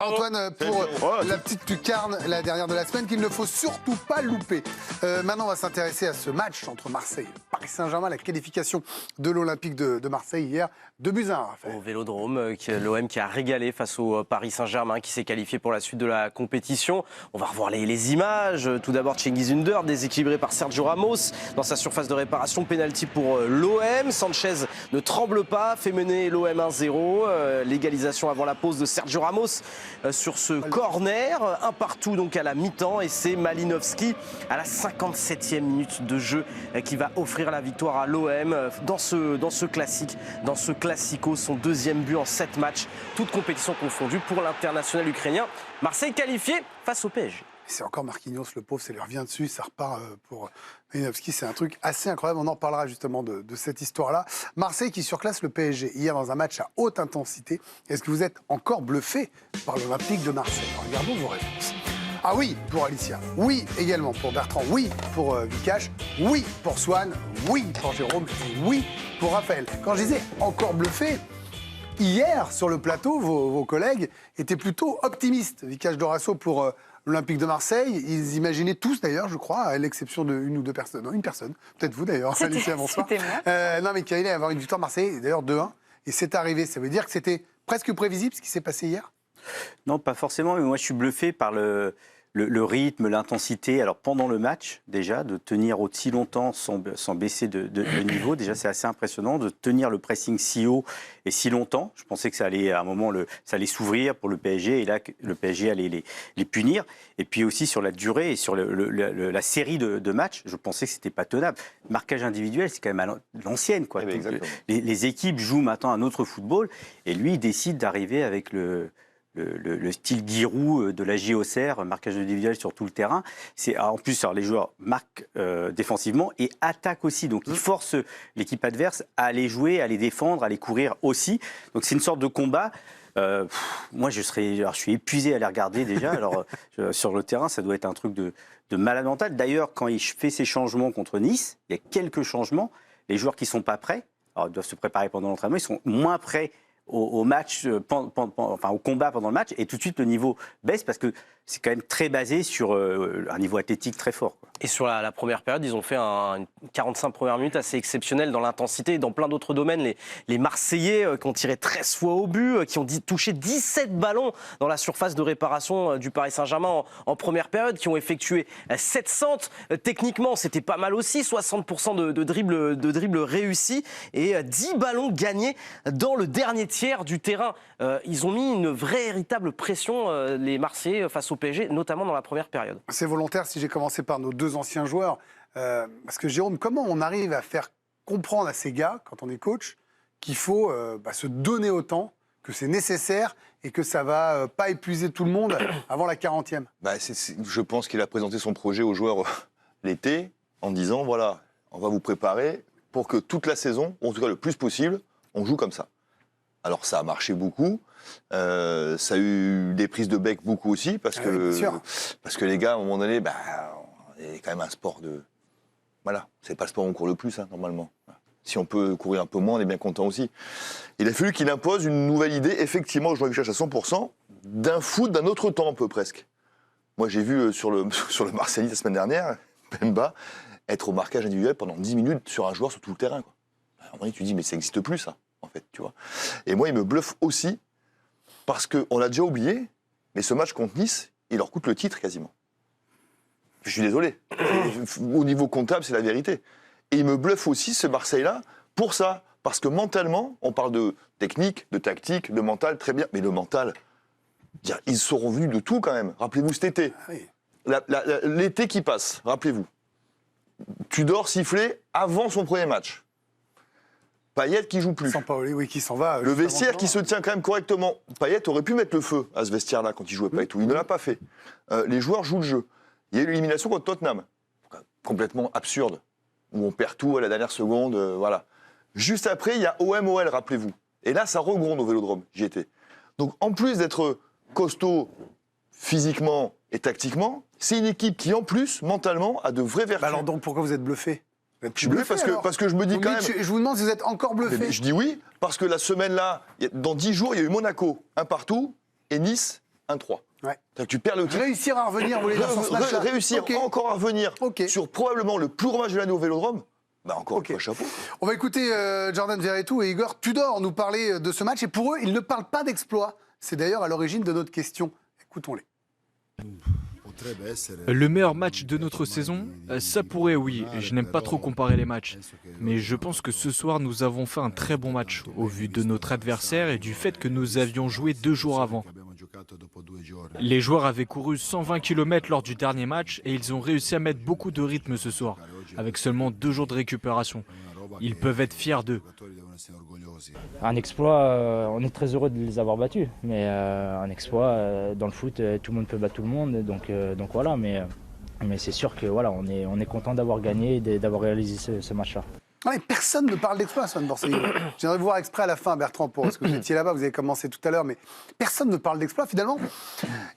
Antoine, pour la petite lucarne, la dernière de la semaine, qu'il ne faut surtout pas louper. Maintenant, on va s'intéresser à ce match entre Marseille et Paris Saint-Germain, la qualification de l'Olympique de Marseille hier, 2-1, Raphaël. Au Vélodrome, l'OM qui a régalé face au Paris Saint-Germain, qui s'est qualifié pour la suite de la compétition. On va revoir les images. Tout d'abord, Cengiz Ünder, déséquilibré par Sergio Ramos. Dans sa surface de réparation, pénalty pour l'OM. Sanchez ne tremble pas, fait mener l'OM 1-0. L'égalisation avant la pause de Sergio Ramos sur ce corner. Un partout donc à la mi-temps. Et c'est Malinowski à la 57e minute de jeu qui va offrir la victoire à l'OM dans ce classique, dans ce classico, son deuxième but en 7 matchs, toutes compétitions confondues pour l'international ukrainien. Marseille qualifié face au PSG. C'est encore Marquinhos, le pauvre, ça lui revient dessus, ça repart pour Malinowski. C'est un truc assez incroyable, on en reparlera justement de cette histoire-là. Marseille qui surclasse le PSG hier dans un match à haute intensité. Est-ce que vous êtes encore bluffé par l'Olympique de Marseille? Regardons vos réponses. Ah oui, pour Alicia. Oui, également pour Bertrand. Oui, pour Vikash. Oui, pour Swan. Oui, pour Jérôme. Et oui, pour Raphaël. Quand je disais encore bluffé, hier, sur le plateau, vos collègues étaient plutôt optimistes. Vikash Dorasso pour l'Olympique de Marseille. Ils imaginaient tous, d'ailleurs, je crois, à l'exception d'une ou deux personnes. Non, une personne. Peut-être vous, d'ailleurs. Alicia, bonsoir. C'était moi. Non, mais qui allait avoir une victoire Marseille, d'ailleurs 2-1. Et c'est arrivé. Ça veut dire que c'était presque prévisible ce qui s'est passé hier? Non, pas forcément, mais moi je suis bluffé par le rythme, l'intensité. Alors pendant le match, déjà, de tenir aussi longtemps sans baisser de niveau, déjà c'est assez impressionnant. De tenir le pressing si haut et si longtemps. Je pensais que ça allait, à un moment, ça allait s'ouvrir pour le PSG, et là, le PSG allait les punir. Et puis aussi sur la durée et sur la série de matchs, je pensais que c'était pas tenable. Marquage individuel, c'est quand même à l'ancienne, quoi. Oui, Les équipes jouent maintenant un autre football, et lui, il décide d'arriver avec le style Giroud de la JOCR, marquage individuel sur tout le terrain. En plus, les joueurs marquent défensivement et attaquent aussi. Donc, ils forcent l'équipe adverse à aller jouer, à les défendre, à les courir aussi. Donc, c'est une sorte de combat. Moi, je suis épuisé à les regarder déjà. Alors, sur le terrain, ça doit être un truc de malade mental. D'ailleurs, quand il fait ses changements contre Nice, il y a quelques changements. Les joueurs qui ne sont pas prêts, alors, ils doivent se préparer pendant l'entraînement, ils sont moins prêts au match, au combat pendant le match, et tout de suite le niveau baisse parce que c'est quand même très basé sur un niveau athlétique très fort, quoi. Et sur la première période, ils ont fait une 45 premières minutes assez exceptionnelles dans l'intensité et dans plein d'autres domaines. Les Marseillais qui ont tiré 13 fois au but, qui ont touché 17 ballons dans la surface de réparation du Paris Saint-Germain en première période, qui ont effectué 7 centres. Techniquement, c'était pas mal aussi, 60% de dribbles réussis et 10 ballons gagnés dans le dernier tiers du terrain. Ils ont mis une véritable pression, les Marseillais, face au PSG, notamment dans la première période. C'est volontaire si j'ai commencé par nos deux anciens joueurs. Parce que Jérôme, comment on arrive à faire comprendre à ces gars, quand on est coach, qu'il faut se donner autant, que c'est nécessaire et que ça va pas épuiser tout le monde avant la 40e? Je pense qu'il a présenté son projet aux joueurs l'été en disant, voilà, on va vous préparer pour que toute la saison, ou en tout cas le plus possible, on joue comme ça. Alors ça a marché beaucoup, ça a eu des prises de bec beaucoup aussi, parce que les gars, à un moment donné, il y a quand même un sport de... Voilà, c'est pas le sport où on court le plus, normalement. Si on peut courir un peu moins, on est bien content aussi. Il a fallu qu'il impose une nouvelle idée, effectivement, je cherche à 100%, d'un foot d'un autre temps, un peu presque. Moi, j'ai vu sur le Marseille la semaine dernière, Bemba, être au marquage individuel pendant 10 minutes sur un joueur sur tout le terrain, quoi. À un moment donné, tu te dis, mais ça n'existe plus, ça, en fait, tu vois. Et moi, il me bluffe aussi, parce qu'on l'a déjà oublié, mais ce match contre Nice, il leur coûte le titre quasiment. Je suis désolé. Au niveau comptable, c'est la vérité. Et il me bluffe aussi, ce Marseille-là, pour ça. Parce que mentalement, on parle de technique, de tactique, de mental, très bien. Mais le mental, ils sont revenus de tout quand même. Rappelez-vous cet été. L'été qui passe, rappelez-vous. Tudor sifflé avant son premier match. Payet qui joue plus. Sampaoli, oui, qui s'en va. Le vestiaire qui se tient quand même correctement. Payet aurait pu mettre le feu à ce vestiaire-là quand il jouait pas et tout. Il ne l'a pas fait. Les joueurs jouent le jeu. Il y a eu l'élimination contre Tottenham. Complètement absurde. Où on perd tout à la dernière seconde. Voilà. Juste après, il y a OM-OL, rappelez-vous. Et là, ça regronde au Vélodrome. J'y étais. Donc, en plus d'être costaud physiquement et tactiquement, c'est une équipe qui, en plus, mentalement, a de vraies vertus. Alors donc, pourquoi vous êtes bluffé? Je suis bluffé parce que je me dis quand même... Je vous demande si vous êtes encore bluffé. Mais je dis oui, parce que la semaine-là, dans 10 jours, il y a eu Monaco, un partout, et Nice, 1-3. Ouais. Tu perds le titre. Réussir à revenir, vous voulez dire, sur ce match-là. Réussir Ok. encore à revenir Ok. sur probablement le plus gros match de l'année au Vélodrome, bah encore Ok. une fois, chapeau. On va écouter Jordan Verretou et Igor Tudor nous parler de ce match. Et pour eux, ils ne parlent pas d'exploit. C'est d'ailleurs à l'origine de notre question. Écoutons-les. Le meilleur match de notre saison, ça pourrait, oui. Je n'aime pas trop comparer les matchs. Mais je pense que ce soir, nous avons fait un très bon match, au vu de notre adversaire et du fait que nous avions joué 2 jours avant. Les joueurs avaient couru 120 km lors du dernier match et ils ont réussi à mettre beaucoup de rythme ce soir, avec seulement 2 jours de récupération. Ils peuvent être fiers d'eux. Un exploit, on est très heureux de les avoir battus, mais un exploit, dans le foot, tout le monde peut battre tout le monde, donc voilà, mais c'est sûr que voilà, on est content d'avoir gagné et d'avoir réalisé ce match-là. Non, mais personne ne parle d'exploit, Swan Borselli. Je viendrai vous voir exprès à la fin, Bertrand, parce que vous étiez là-bas, vous avez commencé tout à l'heure, mais personne ne parle d'exploit finalement.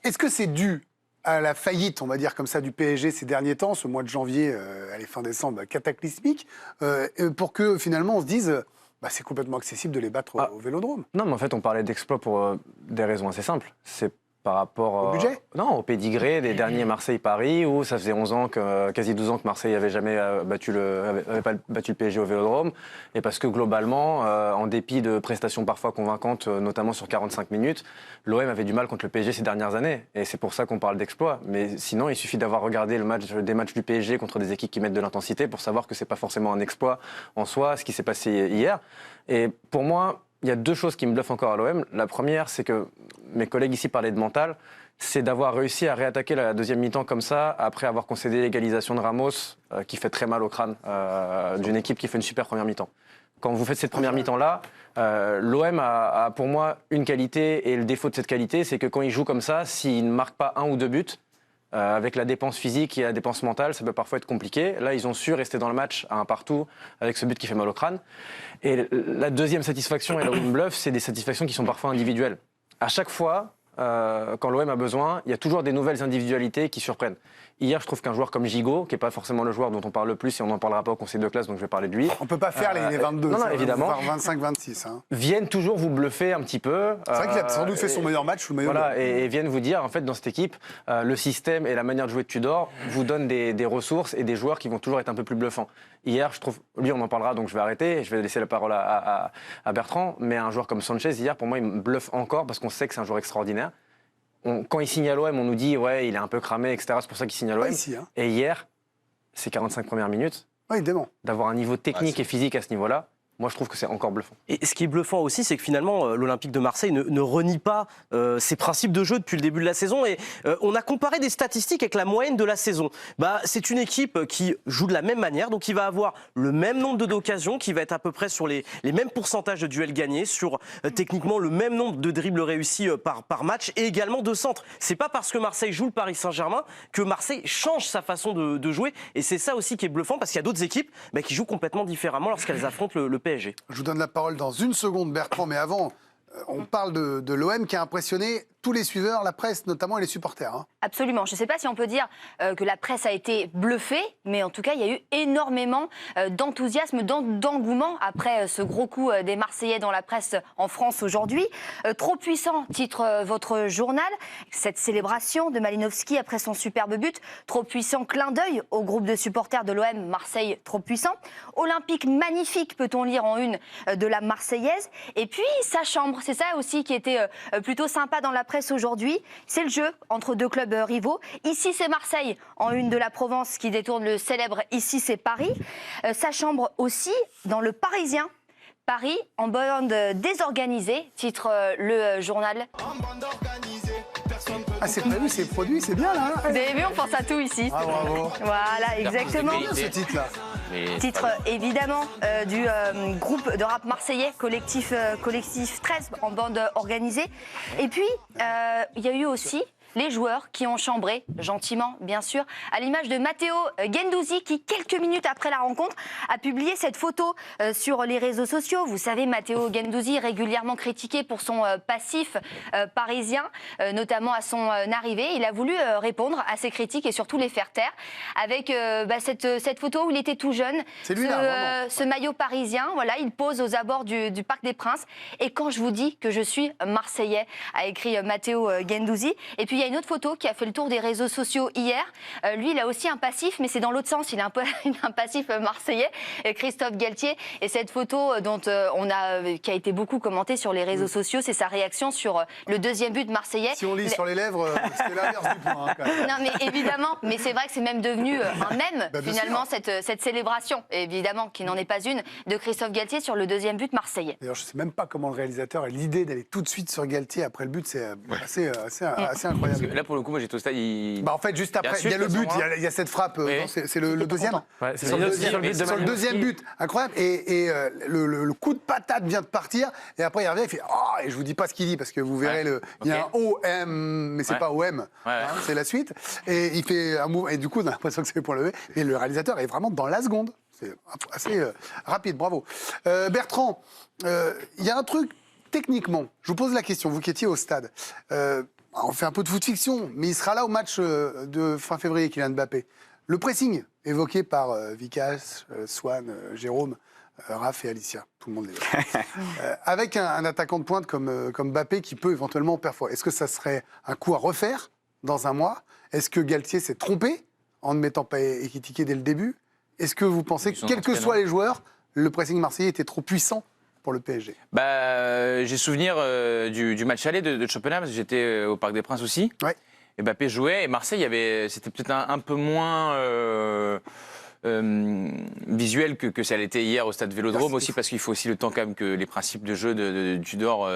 Est-ce que c'est dû à la faillite, on va dire comme ça, du PSG ces derniers temps, ce mois de janvier, allez, fin décembre, cataclysmique, pour que finalement on se dise, bah, c'est complètement accessible de les battre au Vélodrome? Non, mais en fait, on parlait d'exploit pour des raisons assez simples. C'est par rapport Au budget? Non, au pédigré des derniers Marseille-Paris, où ça faisait 11 ans, quasi 12 ans que Marseille n'avait jamais battu le PSG au Vélodrome. Et parce que globalement, en dépit de prestations parfois convaincantes, notamment sur 45 minutes, l'OM avait du mal contre le PSG ces dernières années. Et c'est pour ça qu'on parle d'exploit. Mais sinon, il suffit d'avoir regardé des matchs du PSG contre des équipes qui mettent de l'intensité pour savoir que ce n'est pas forcément un exploit en soi, ce qui s'est passé hier. Et pour moi, il y a 2 choses qui me bluffent encore à l'OM. La première, c'est que mes collègues ici parlaient de mental, c'est d'avoir réussi à réattaquer la deuxième mi-temps comme ça, après avoir concédé l'égalisation de Ramos, qui fait très mal au crâne, d'une équipe qui fait une super première mi-temps. Quand vous faites cette première mi-temps-là, l'OM a pour moi une qualité, et le défaut de cette qualité, c'est que quand il joue comme ça, s'il ne marque pas 1 ou 2 buts, avec la dépense physique et la dépense mentale, ça peut parfois être compliqué. Là, ils ont su rester dans le match à 1 partout, avec ce but qui fait mal au crâne. Et la deuxième satisfaction, et là où il me bluffe, c'est des satisfactions qui sont parfois individuelles. À chaque fois, quand l'OM a besoin, il y a toujours des nouvelles individualités qui surprennent. Hier, je trouve qu'un joueur comme Gigot, qui n'est pas forcément le joueur dont on parle le plus, et on n'en parlera pas au conseil de classe, donc je vais parler de lui. On ne peut pas faire les 22, non, évidemment. 25-26. Hein. Viennent toujours vous bluffer un petit peu. C'est vrai qu'il a sans doute fait son meilleur match ou le meilleur. Voilà, et viennent vous dire, en fait, dans cette équipe, le système et la manière de jouer de Tudor vous donnent des ressources et des joueurs qui vont toujours être un peu plus bluffants. Hier, je trouve, lui, on en parlera, donc je vais arrêter, et je vais laisser la parole à Bertrand, mais un joueur comme Sanchez, hier, pour moi, il me bluffe encore, parce qu'on sait que c'est un joueur extraordinaire. Quand il signe à l'OM, on nous dit ouais, il est un peu cramé, etc. C'est pour ça qu'il signe à l'OM. Ici, hein. Et hier, ces 45 premières minutes, d'avoir un niveau technique et physique à ce niveau-là, moi je trouve que c'est encore bluffant. Et ce qui est bluffant aussi, c'est que finalement, l'Olympique de Marseille ne renie pas ses principes de jeu depuis le début de la saison. Et on a comparé des statistiques avec la moyenne de la saison. Bah, c'est une équipe qui joue de la même manière, donc qui va avoir le même nombre d'occasions, qui va être à peu près sur les mêmes pourcentages de duels gagnés, sur techniquement le même nombre de dribbles réussis par match, et également de centres. C'est pas parce que Marseille joue le Paris Saint-Germain que Marseille change sa façon de jouer. Et c'est ça aussi qui est bluffant, parce qu'il y a d'autres équipes qui jouent complètement différemment lorsqu'elles affrontent le PSG. Je vous donne la parole dans une seconde, Bertrand, mais avant, on parle de l'OM qui a impressionné tous les suiveurs, la presse notamment et les supporters. Hein. Absolument. Je ne sais pas si on peut dire que la presse a été bluffée, mais en tout cas, il y a eu énormément d'enthousiasme, d'engouement après ce gros coup des Marseillais dans la presse en France aujourd'hui. Trop puissant, titre votre journal, cette célébration de Malinowski après son superbe but. Trop puissant, clin d'œil au groupe de supporters de l'OM, Marseille trop puissant. Olympique magnifique, peut-on lire en une de la Marseillaise. Et puis, sa chambre, c'est ça aussi qui était plutôt sympa dans la presse aujourd'hui, c'est le jeu entre 2 clubs rivaux. Ici, c'est Marseille, en une de la Provence, qui détourne le célèbre « Ici, c'est Paris ». Sa chambre aussi, dans le Parisien. Paris, en bande désorganisée, titre le journal. Ah, c'est prévu, c'est produit, c'est bien là. Vous avez vu, on pense à tout ici. Ah, bravo. Voilà, exactement. Ce titre-là. Titre évidemment du groupe de rap marseillais, collectif 13 en bande organisée. Et puis, il y a eu aussi les joueurs qui ont chambré, gentiment bien sûr, à l'image de Matteo Guendouzi qui, quelques minutes après la rencontre, a publié cette photo sur les réseaux sociaux. Vous savez, Matteo Guendouzi est régulièrement critiqué pour son passif parisien, notamment à son arrivée. Il a voulu répondre à ces critiques et surtout les faire taire avec cette photo où il était tout jeune. C'est lui là, ce maillot parisien, voilà, il pose aux abords du Parc des Princes. Et quand je vous dis que je suis Marseillais, a écrit Matteo Guendouzi. Et puis il y a une autre photo qui a fait le tour des réseaux sociaux hier. Lui, il a aussi un passif, mais c'est dans l'autre sens. Il a un passif marseillais, Christophe Galtier. Et cette photo qui a été beaucoup commentée sur les réseaux sociaux, c'est sa réaction sur le deuxième but marseillais. Si on lit sur les lèvres, c'est l'inverse du point. Hein, quand même. Non, mais évidemment, mais c'est vrai que c'est même devenu un mème, finalement, cette célébration, évidemment, qui n'en est pas une, de Christophe Galtier sur le deuxième but marseillais. D'ailleurs, je ne sais même pas comment le réalisateur a l'idée d'aller tout de suite sur Galtier après le but, c'est assez incroyable. Parce que là, pour le coup, moi, j'étais au stade. En fait, juste après, il y a le but, il y a cette frappe, Oui. c'est le deuxième. Ouais, Sur le deuxième but, incroyable. Et le coup de patate vient de partir, et après il revient, il fait oh, et je vous dis pas ce qu'il dit parce que vous verrez, il y a un OM, mais c'est pas OM, c'est la suite. Et il fait un mouvement, et du coup on a l'impression que c'est pour lever. Et le réalisateur est vraiment dans la seconde. C'est assez rapide, bravo. Bertrand, il y a un truc techniquement. Je vous pose la question, vous qui étiez au stade. On fait un peu de foot fiction, mais il sera là au match de fin février, Kylian Mbappé. Le pressing évoqué par Vikas, Swan, Jérôme, Raph et Alicia, tout le monde les voit. Avec un attaquant de pointe comme Mbappé qui peut éventuellement perforer. Est-ce que ça serait un coup à refaire dans un mois? Est-ce que Galtier s'est trompé en ne mettant pas Ekitike dès le début? Est-ce que vous pensez que, quels que soient les joueurs, le pressing marseillais était trop puissant pour le PSG? J'ai souvenir du match aller de championnat, parce que j'étais au Parc des Princes aussi. Ouais. Et Mbappé jouait, et Marseille, c'était peut-être un peu moins visuel que ça l'était hier au stade Vélodrome, aussi parce qu'il faut aussi le temps quand même que les principes de jeu de Tudor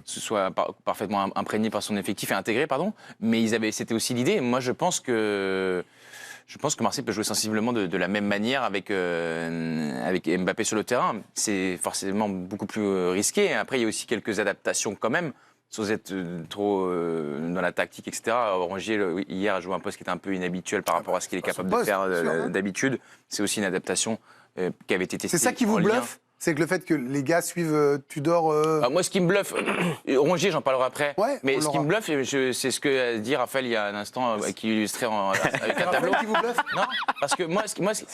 se soient parfaitement imprégnés par son effectif et intégrés, pardon. Mais c'était aussi l'idée. Moi, je pense que Marseille peut jouer sensiblement de la même manière avec Mbappé sur le terrain. C'est forcément beaucoup plus risqué. Après, il y a aussi quelques adaptations quand même, sans être trop dans la tactique, etc. Rongier, hier, a joué un poste qui était un peu inhabituel par rapport à ce qu'il est capable de faire d'habitude. C'est aussi une adaptation qui avait été testée. C'est ça qui vous bluffe? C'est que le fait que les gars suivent Tudor... Moi, ce qui me bluffe, Rongier, j'en parlerai après, mais ce qui me bluffe, c'est ce que dit Raphaël il y a un instant, qui illustrait avec un tableau. Qui vous bluffe? Non, parce que moi,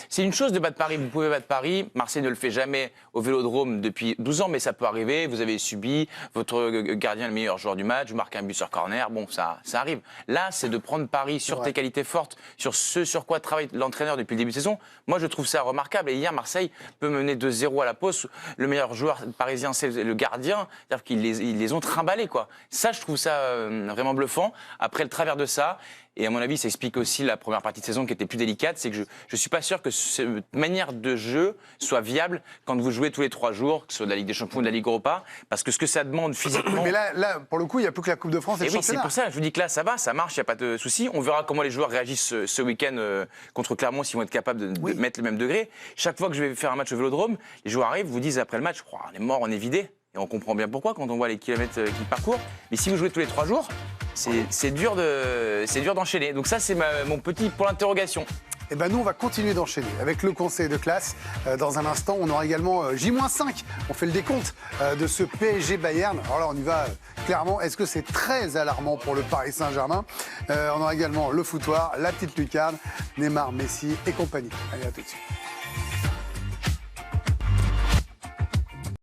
c'est une chose de battre Paris. Vous pouvez battre Paris. Marseille ne le fait jamais au Vélodrome depuis 12 ans, mais ça peut arriver. Vous avez subi, votre gardien est le meilleur joueur du match, vous marquez un but sur corner, bon, ça arrive. Là, c'est de prendre Paris sur tes qualités fortes, sur ce sur quoi travaille l'entraîneur depuis le début de saison. Moi, je trouve ça remarquable. Et hier, Marseille peut mener 2-0 à la pause. Le meilleur joueur parisien, c'est le gardien. C'est-à-dire qu'ils les ont trimballés, quoi. Ça, je trouve ça vraiment bluffant. Après, le travers de ça, et à mon avis, ça explique aussi la première partie de saison qui était plus délicate, c'est que je ne suis pas sûr que cette manière de jeu soit viable quand vous jouez tous les 3 jours, que ce soit de la Ligue des Champions ou de la Ligue Europa, parce que ce que ça demande physiquement... Mais là, pour le coup, il n'y a plus que la Coupe de France et le championnat. Oui, c'est pour ça que je vous dis que là, ça va, ça marche, il n'y a pas de souci. On verra comment les joueurs réagissent ce week-end contre Clermont, s'ils vont être capables de mettre le même degré. Chaque fois que je vais faire un match au Vélodrome, les joueurs arrivent, vous disent après le match, on est mort, on est vidé. Et on comprend bien pourquoi quand on voit les kilomètres qu'ils parcourent. Mais si vous jouez tous les 3 jours, c'est dur d'enchaîner. Donc ça, c'est mon petit point d'interrogation. Et ben nous, on va continuer d'enchaîner avec le conseil de classe. Dans un instant, on aura également J-5. On fait le décompte de ce PSG Bayern. Alors là, on y va clairement. Est-ce que c'est très alarmant pour le Paris Saint-Germain? On aura également le foutoir, la petite lucarne, Neymar, Messi et compagnie. Allez, à tout de suite.